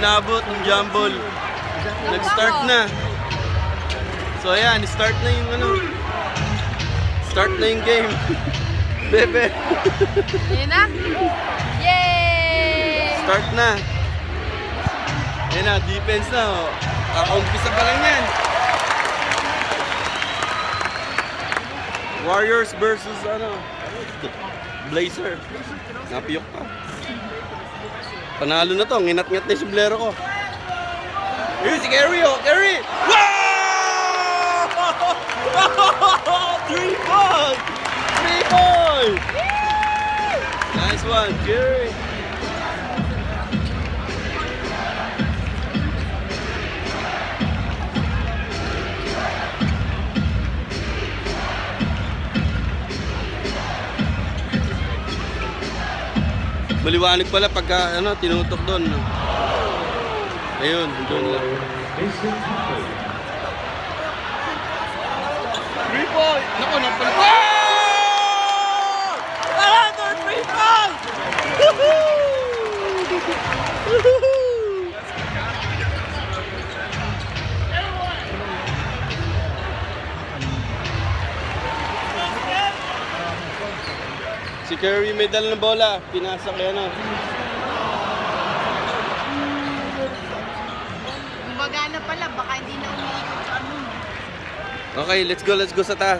inabot ng jumble. Nag-start na. So ayan, start na yung ano. Start na yung game. Bebe. Ayan na. Yay! Start na. Ayan na, defense na. Kakaumpisa pa lang yan. Warriors versus ano, Blazer. Napiyok pa. Panalo na to. Nginat-ngat na yung sombrero ko. Here's si Kerry, oh! Kerry! Wow! 3-point! 3-point! Nice one, Kerry! Maliwanag pala pagka ano, tinutok doon. Ayun, doon lang. 3-point! Naku, napala. Another 3-point! Woohoo! Woohoo! Si Curry may dala ng bola, pinasa kay ano. Kumbaga na pala, baka hindi na umiikot sa ano. Okay, let's go sa taas.